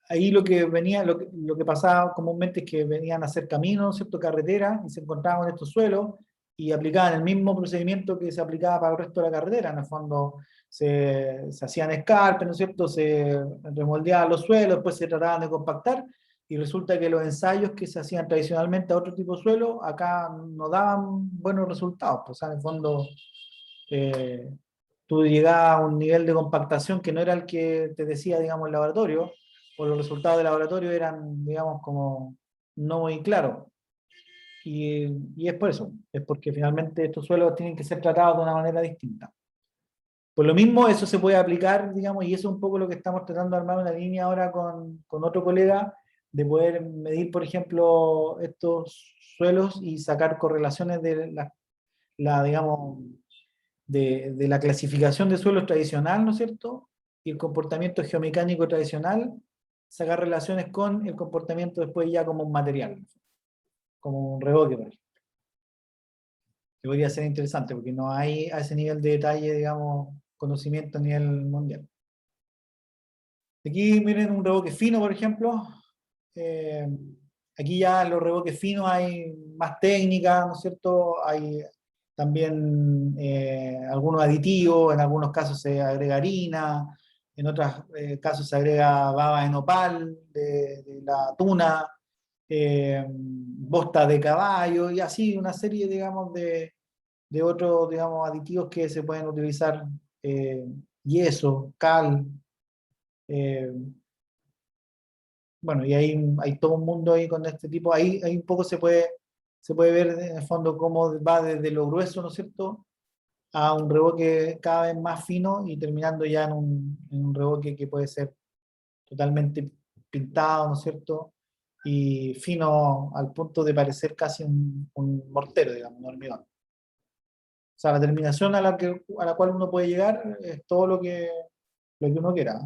ahí lo que pasaba comúnmente es que venían a hacer caminos, ¿cierto?, carreteras, y se encontraban en estos suelos y aplicaban el mismo procedimiento que se aplicaba para el resto de la carretera. En el fondo se hacían escarpes, ¿no es cierto?, se remoldeaban los suelos, después se trataban de compactar, y resulta que los ensayos que se hacían tradicionalmente a otro tipo de suelo, acá no daban buenos resultados. Pues, o sea, en el fondo, eh, tú llegabas a un nivel de compactación que no era el que te decía, digamos, el laboratorio, o los resultados del laboratorio eran, digamos, como no muy claros. Y es por eso, es porque finalmente estos suelos tienen que ser tratados de una manera distinta. Por lo mismo, eso se puede aplicar, digamos, y eso es un poco lo que estamos tratando de armar una línea ahora con otro colega, de poder medir, por ejemplo, estos suelos y sacar correlaciones de digamos, de la clasificación de suelos tradicional, ¿no es cierto? Y el comportamiento geomecánico tradicional, sacar relaciones con el comportamiento después ya como un material, como un reboque, por ejemplo. Que podría ser interesante, porque no hay a ese nivel de detalle, digamos, conocimiento a nivel mundial. Aquí miren un reboque fino, por ejemplo. Eh, Aquí ya en los reboques finos hay más técnica, ¿no es cierto? Hay también algunos aditivos, en algunos casos se agrega harina, en otros casos se agrega baba de nopal, de la tuna, bosta de caballo, y así una serie, digamos, de otros, digamos, aditivos que se pueden utilizar, yeso, cal, eh, bueno, y hay todo un mundo ahí con este tipo, ahí un poco se puede ver en el fondo cómo va desde lo grueso, ¿no es cierto?, a un reboque cada vez más fino y terminando ya en un reboque que puede ser totalmente pintado, ¿no es cierto?, y fino al punto de parecer casi un mortero, digamos, un hormigón. O sea, la terminación a la cual uno puede llegar es todo lo que uno quiera.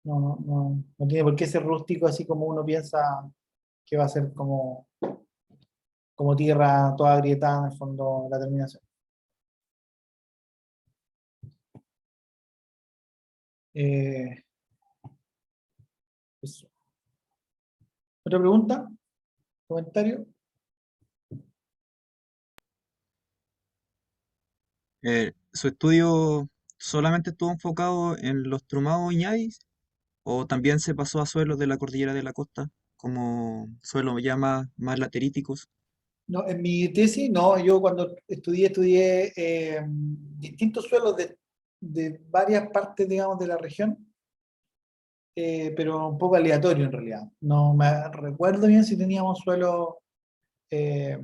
No tiene por qué ser rústico así como uno piensa que va a ser como tierra toda agrietada en el fondo la terminación. Eh, Eso. ¿Otra pregunta? ¿Comentario? ¿Su estudio solamente estuvo enfocado en los trumados ñais o también se pasó a suelos de la cordillera de la costa, como suelos ya más lateríticos? No, en mi tesis, no, yo cuando estudié distintos suelos de varias partes, digamos, de la región, pero un poco aleatorio en realidad. No me recuerdo bien si teníamos suelo eh,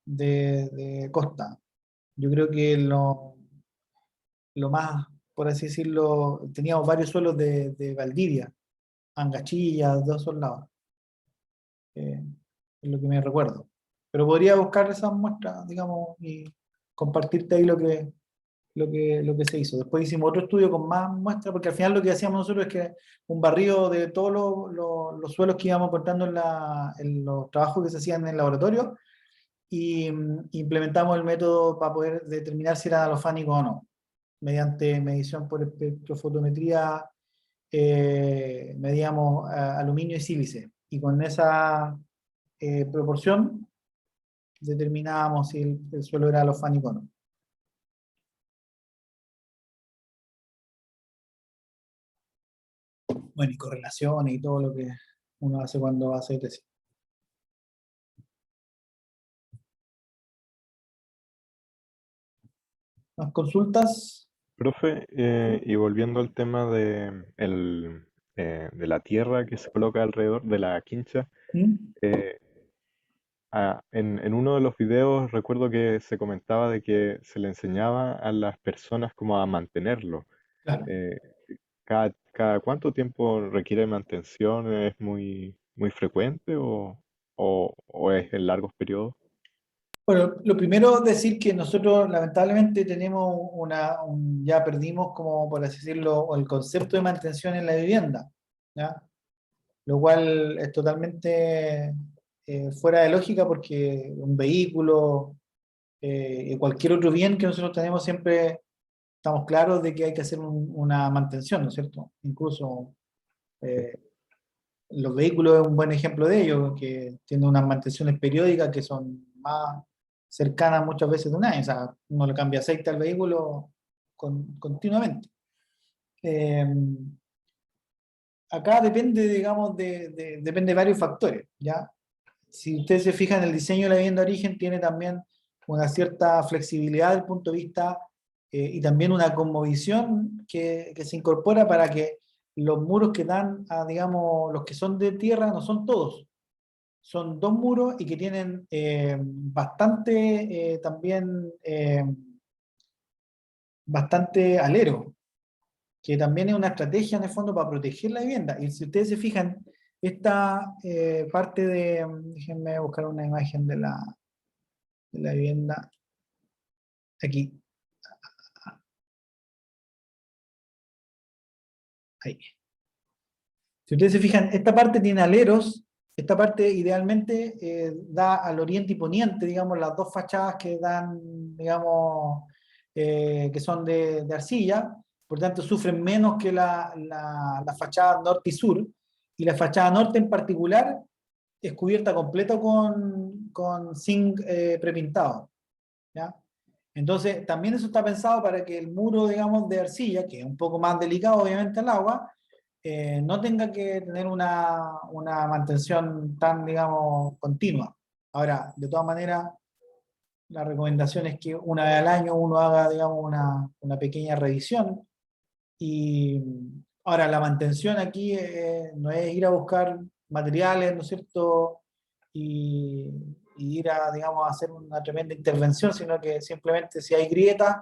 de costa. Yo creo que lo más, por así decirlo, teníamos varios suelos de Valdivia, Angachilla, de esos lados. eh, es lo que me recuerdo. Pero podría buscar esas muestras, digamos, y compartirte ahí lo que se hizo. Después hicimos otro estudio con más muestras, porque al final lo que hacíamos nosotros es que un barrido de todos los suelos que íbamos encontrando en los trabajos que se hacían en el laboratorio, y implementamos el método para poder determinar si era alofánico o no, mediante medición por espectrofotometría. Medíamos aluminio y sílice, y con esa proporción determinábamos si el suelo era alofánico o no. Bueno, y correlaciones y todo lo que uno hace cuando hace tesis. ¿Más consultas? Profe, y volviendo al tema de la tierra que se coloca alrededor de la quincha, ¿Mm? eh, en uno de los videos recuerdo que se comentaba de que se le enseñaba a las personas como a mantenerlo. Claro. Eh, cada cuánto tiempo requiere mantención? ¿Es muy frecuente o es en largos periodos? Bueno, lo primero es decir que nosotros lamentablemente tenemos ya perdimos, como por así decirlo, el concepto de mantención en la vivienda, ¿ya? Lo cual es totalmente fuera de lógica, porque un vehículo y cualquier otro bien que nosotros tenemos, siempre estamos claros de que hay que hacer una mantención, ¿no es cierto? Incluso eh, los vehículos es un buen ejemplo de ello, que tienen unas mantenciones periódicas que son más cercanas muchas veces de un año. O sea, uno le cambia aceite al vehículo continuamente. Eh, Acá depende, digamos, depende de varios factores, ¿ya? Si ustedes se fijan, el diseño de la vivienda de origen tiene también una cierta flexibilidad desde el punto de vista y también una conmovisión que se incorpora para que los muros que dan a, digamos, los que son de tierra, no son todos, son dos muros y que tienen bastante también bastante alero, que también es una estrategia en el fondo para proteger la vivienda. Y si ustedes se fijan, esta parte de, déjenme buscar una imagen de la vivienda, aquí, ahí. Si ustedes se fijan, esta parte tiene aleros, esta parte idealmente da al oriente y poniente, digamos, las dos fachadas que dan, digamos, que son de arcilla, por tanto sufren menos que la fachada norte y sur, y la fachada norte en particular es cubierta completo con zinc prepintado, ¿ya? Entonces, también eso está pensado para que el muro, digamos, de arcilla, que es un poco más delicado obviamente al agua, no tenga que tener una mantención tan, digamos, continua. Ahora, de todas maneras, la recomendación es que una vez al año uno haga, digamos, una pequeña revisión. Y ahora, la mantención aquí no es ir a buscar materiales, ¿no es cierto? Y, y ir a, digamos, a hacer una tremenda intervención, sino que simplemente si hay grietas,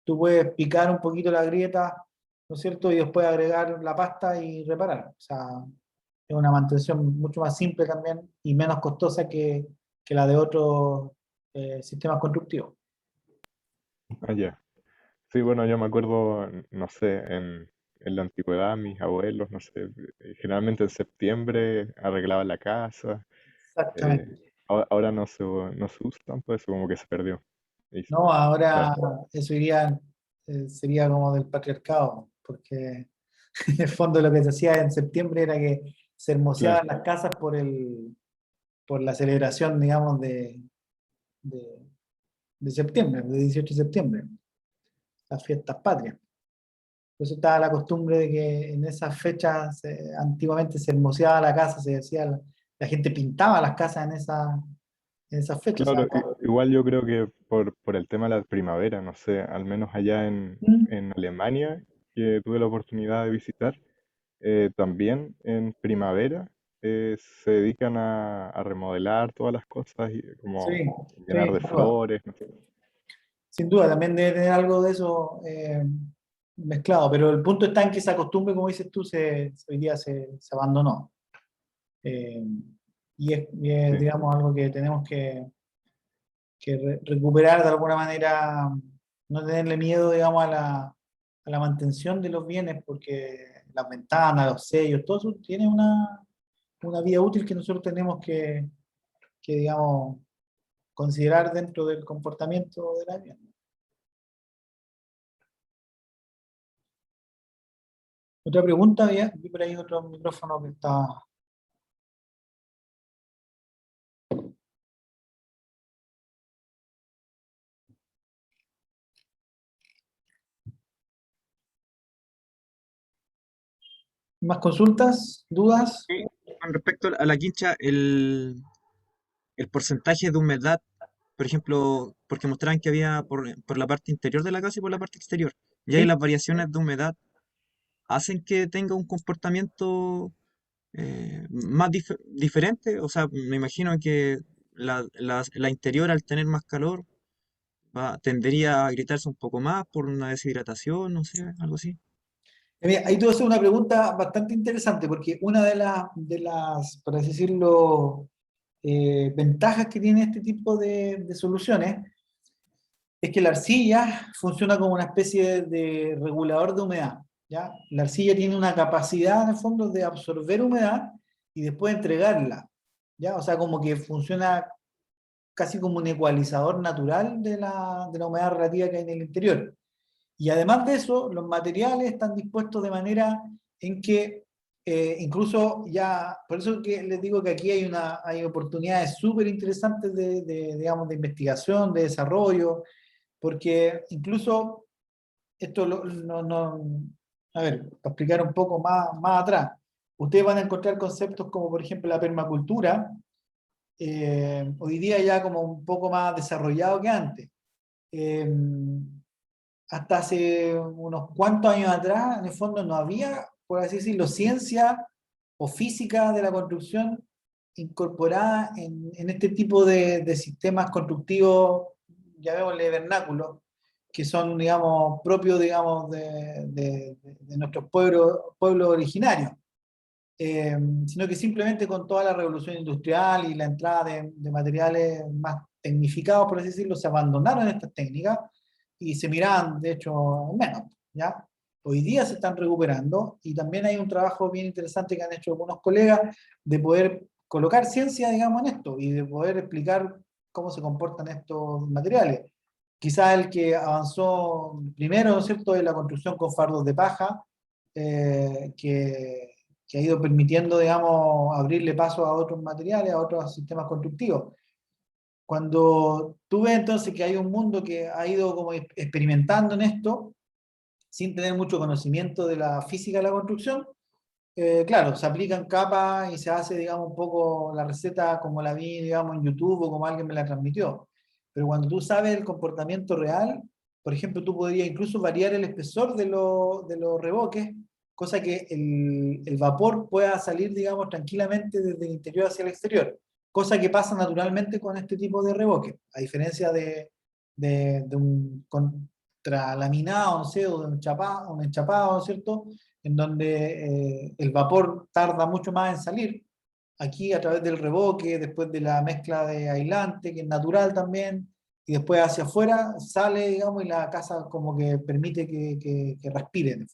tú puedes picar un poquito la grieta, ¿no es cierto? Y después agregar la pasta y reparar. O sea, es una mantención mucho más simple también y menos costosa que la de otros sistemas constructivos. Ah, ya. Sí, bueno, yo me acuerdo, no sé, en la antigüedad, mis abuelos, no sé, generalmente en septiembre arreglaban la casa. eh, Exactamente. ahora no se usa tanto eso, como que se perdió. Y, No, ahora claro, eso iría, sería como del patriarcado, porque en el fondo lo que se hacía en septiembre era que se claro, hermoseaban las casas por la celebración, digamos, de, de septiembre, de 18 de septiembre, las fiestas patrias. Por eso estaba la costumbre de que en esas fechas antiguamente se hermoseaba la casa, se decía, la gente pintaba las casas en esas fechas. O sea, claro, igual yo creo que por el tema de la primavera, no sé, al menos allá en Alemania, que tuve la oportunidad de visitar, también en primavera se dedican a remodelar todas las cosas y sí, como sí, llenar de flores, no sé. sin duda, también debe tener algo de eso mezclado, pero el punto está en que esa costumbre, como dices tú, hoy día se abandonó. Eh, y es, Sí, digamos, algo que tenemos que recuperar de alguna manera, no tenerle miedo, digamos, a la mantención de los bienes, porque las ventanas, los sellos, todo eso tiene una vida útil que nosotros tenemos que, digamos, considerar dentro del comportamiento de la vivienda. Otra pregunta, había, vi por ahí otro micrófono que está. ¿Más consultas? ¿Dudas? Sí, con respecto a la quincha, el porcentaje de humedad, por ejemplo, porque mostraban que había por la parte interior de la casa y por la parte exterior, y ahí Sí. las variaciones de humedad hacen que tenga un comportamiento más diferente. O sea, me imagino que la interior al tener más calor tendería a gritarse un poco más por una deshidratación, no sé, algo así. Mira, ahí tú haces una pregunta bastante interesante, porque una de las, por así decirlo, ventajas que tiene este tipo de soluciones es que la arcilla funciona como una especie de regulador de humedad, ¿ya? La arcilla tiene una capacidad, en el fondo, de absorber humedad y después entregarla, ¿ya? O sea, como que funciona casi como un ecualizador natural de la humedad relativa que hay en el interior. Y además de eso, los materiales están dispuestos de manera en que incluso ya, por eso que les digo que aquí hay oportunidades súper interesantes digamos, de investigación, de desarrollo, porque incluso esto a ver, para explicar un poco más atrás, ustedes van a encontrar conceptos como por ejemplo la permacultura, hoy día ya como un poco más desarrollado que antes. Eh, Hasta hace unos cuantos años atrás, en el fondo no había, por así decirlo, ciencia o física de la construcción incorporada en este tipo de sistemas constructivos, llamémosle vernáculos, que son, digamos, propios, digamos, de nuestros pueblos originarios, sino que simplemente con toda la revolución industrial y la entrada de materiales más tecnificados, por así decirlo, se abandonaron estas técnicas y se miraban, de hecho, menos, ¿ya? Hoy día se están recuperando y también hay un trabajo bien interesante que han hecho algunos colegas de poder colocar ciencia, digamos, en esto y de poder explicar cómo se comportan estos materiales. Quizás el que avanzó primero, ¿no es cierto?, es la construcción con fardos de paja, que ha ido permitiendo, digamos, abrirle paso a otros materiales, a otros sistemas constructivos. Cuando tú ves entonces que hay un mundo que ha ido como experimentando en esto, sin tener mucho conocimiento de la física de la construcción, claro, se aplican capas y se hace, digamos, un poco la receta como la vi, digamos, en YouTube o como alguien me la transmitió. Pero cuando tú sabes el comportamiento real, por ejemplo, tú podrías incluso variar el espesor de los revoques, cosa que el vapor pueda salir, digamos, tranquilamente desde el interior hacia el exterior, cosa que pasa naturalmente con este tipo de revoque, a diferencia de un contralaminado, no sé, o de un enchapado, ¿no es cierto?, en donde el vapor tarda mucho más en salir. Aquí a través del revoque, después de la mezcla de aislante, que es natural también, y después hacia afuera sale, digamos, y la casa como que permite que respire.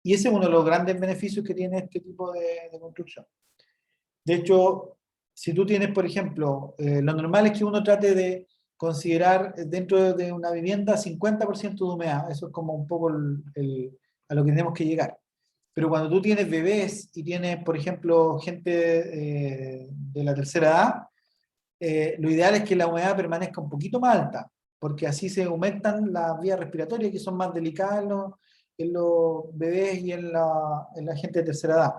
Y ese es uno de los grandes beneficios que tiene este tipo de construcción. De hecho, si tú tienes, por ejemplo, lo normal es que uno trate de considerar dentro de una vivienda 50% de humedad. Eso es como un poco a lo que tenemos que llegar. Pero cuando tú tienes bebés y tienes, por ejemplo, gente de la tercera edad, lo ideal es que la humedad permanezca un poquito más alta, porque así se aumentan las vías respiratorias que son más delicadas en los bebés y en la gente de tercera edad.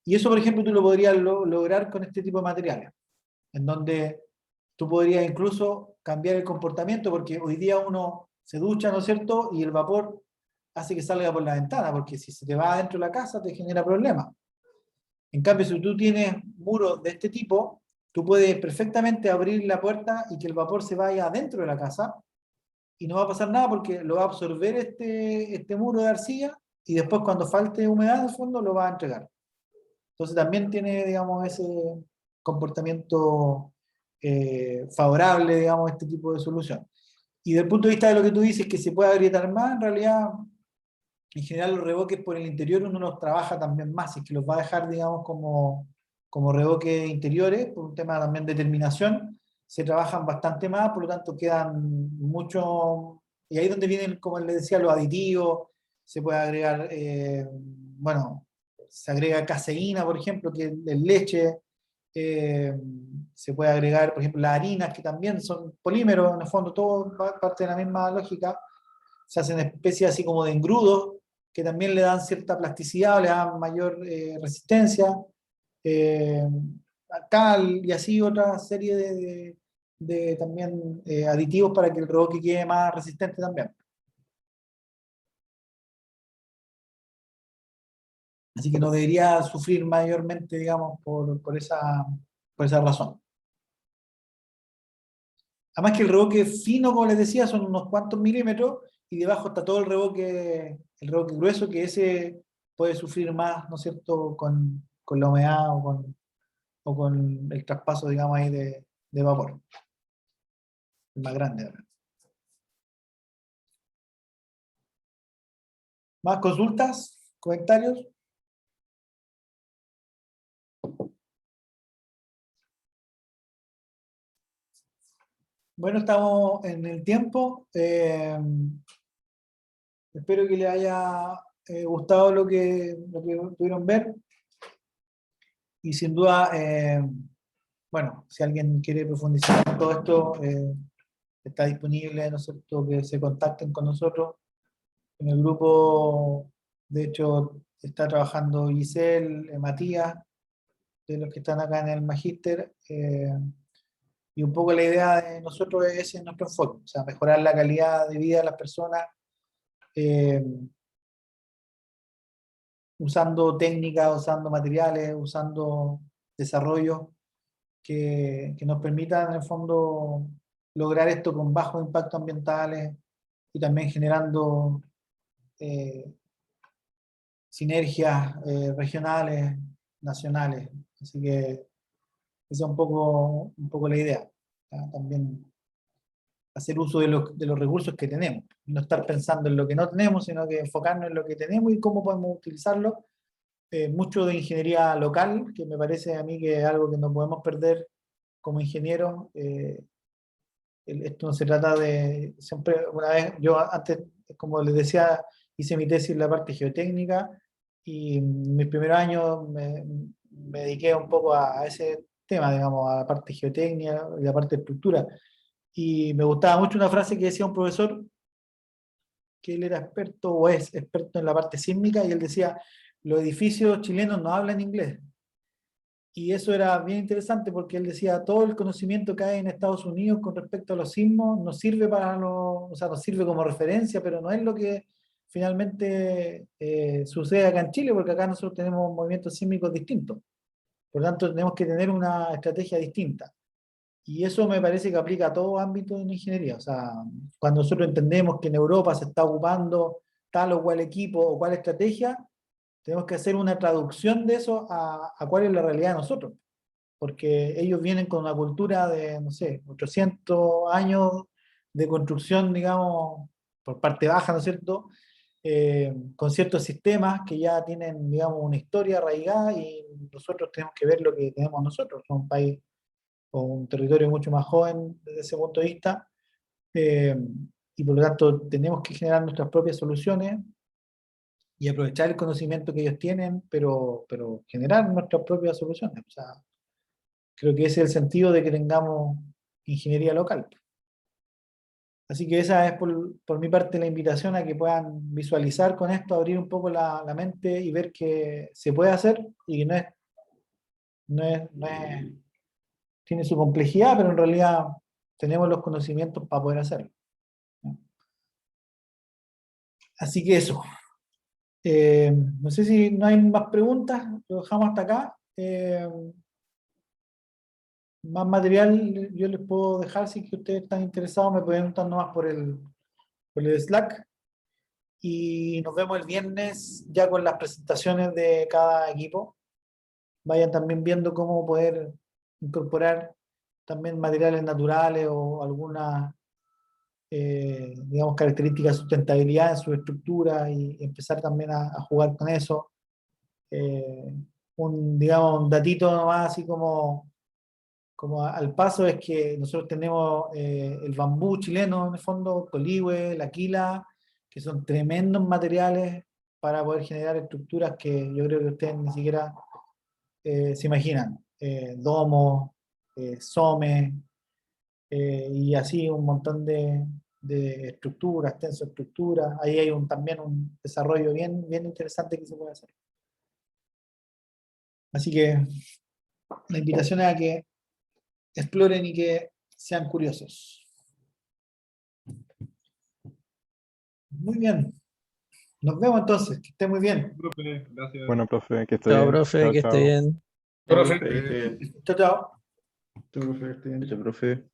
Y eso, por ejemplo, tú lo podrías lograr con este tipo de materiales, en donde tú podrías incluso cambiar el comportamiento, porque hoy día uno se ducha, ¿no es cierto?, y el vapor hace que salga por la ventana, porque si se te va adentro de la casa te genera problemas. En cambio, si tú tienes muros de este tipo, tú puedes perfectamente abrir la puerta y que el vapor se vaya adentro de la casa y no va a pasar nada porque lo va a absorber este muro de arcilla y después cuando falte humedad en el fondo lo va a entregar. Entonces también tiene, digamos, ese comportamiento favorable, digamos, a este tipo de solución. Y desde el punto de vista de lo que tú dices, que se puede agrietar más, en realidad, en general los revoques por el interior uno los trabaja también más, es que los va a dejar, digamos, como revoques interiores, por un tema también de terminación, se trabajan bastante más, por lo tanto quedan mucho, y ahí es donde vienen, como les decía, los aditivos, se puede agregar, bueno, se agrega caseína, por ejemplo, que es leche, eh, se puede agregar, por ejemplo, las harinas, que también son polímeros, en el fondo todo parte de la misma lógica, se hacen especies así como de engrudos, que también le dan cierta plasticidad, le dan mayor resistencia, eh, cal y así otra serie de también aditivos para que el revoque quede más resistente también. Así que no debería sufrir mayormente, digamos, por esa razón. Además que el revoque fino, como les decía, son unos cuantos milímetros y debajo está todo el revoque grueso, que ese puede sufrir más, ¿no es cierto?, con la humedad o con el traspaso, digamos, ahí de vapor. El más grande, ¿verdad? ¿Más consultas? ¿Comentarios? Bueno, estamos en el tiempo. Espero que les haya gustado lo que pudieron ver. Y sin duda, bueno, si alguien quiere profundizar en todo esto, está disponible, ¿no es cierto?, que se contacten con nosotros. En el grupo, de hecho, está trabajando Giselle, Matías, de los que están acá en el Magíster. Y un poco la idea de nosotros es ese nuestro enfoque, o sea, mejorar la calidad de vida de las personas, eh, usando técnicas, usando materiales, usando desarrollos que nos permitan en el fondo lograr esto con bajos impactos ambientales, y también generando sinergias regionales, nacionales. Así que esa es un poco la idea. También hacer uso de los recursos que tenemos. No estar pensando en lo que no tenemos, sino que enfocarnos en lo que tenemos y cómo podemos utilizarlo. Mucho de ingeniería local, que me parece a mí que es algo que no podemos perder como ingenieros. Esto no se trata de, siempre, una vez, yo antes, como les decía, hice mi tesis en la parte geotécnica y en mis primeros años me dediqué un poco a ese tema, digamos, a la parte geotécnica y la parte de estructura. Y me gustaba mucho una frase que decía un profesor, que él era experto o es experto en la parte sísmica, y él decía, los edificios chilenos no hablan inglés. Y eso era bien interesante porque él decía, todo el conocimiento que hay en Estados Unidos con respecto a los sismos nos sirve o sea, nos sirve como referencia, pero no es lo que finalmente sucede acá en Chile, porque acá nosotros tenemos movimientos sísmicos distintos. Por lo tanto, tenemos que tener una estrategia distinta. Y eso me parece que aplica a todo ámbito de la ingeniería. O sea, cuando nosotros entendemos que en Europa se está ocupando tal o cual equipo o cual estrategia, tenemos que hacer una traducción de eso a cuál es la realidad de nosotros. Porque ellos vienen con una cultura de, no sé, 800 años de construcción, digamos, por parte baja, ¿no es cierto? Con ciertos sistemas que ya tienen, digamos, una historia arraigada, y nosotros tenemos que ver lo que tenemos nosotros. Somos un país o un territorio mucho más joven desde ese punto de vista, y por lo tanto tenemos que generar nuestras propias soluciones y aprovechar el conocimiento que ellos tienen, pero generar nuestras propias soluciones. O sea, creo que ese es el sentido de que tengamos ingeniería local. Así que esa es por mi parte la invitación a que puedan visualizar con esto, abrir un poco la mente y ver que se puede hacer y que no es tiene su complejidad, pero en realidad tenemos los conocimientos para poder hacerlo. Así que eso. No sé si no hay más preguntas, lo dejamos hasta acá. Más material yo les puedo dejar, si que ustedes están interesados, me pueden preguntar nomás por el Slack. Y nos vemos el viernes ya con las presentaciones de cada equipo. Vayan también viendo cómo poder incorporar también materiales naturales o algunas digamos, características de sustentabilidad en su estructura, y empezar también a jugar con eso. Digamos, un datito nomás así como al paso es que nosotros tenemos el bambú chileno, en el fondo, coligüe, la quila, que son tremendos materiales para poder generar estructuras que yo creo que ustedes ni siquiera se imaginan. Domos, somes, y así un montón de estructuras, tensoestructuras. Ahí hay también un desarrollo bien interesante que se puede hacer. Así que la invitación es a que exploren y que sean curiosos. Muy bien. Nos vemos entonces. Que esté muy bien. Profe, gracias. Bueno, profe, que esté Chao, bien. profe, Chao, que esté chao. bien. Profe. Chao, chao. Profe, que esté bien. Chao, profe.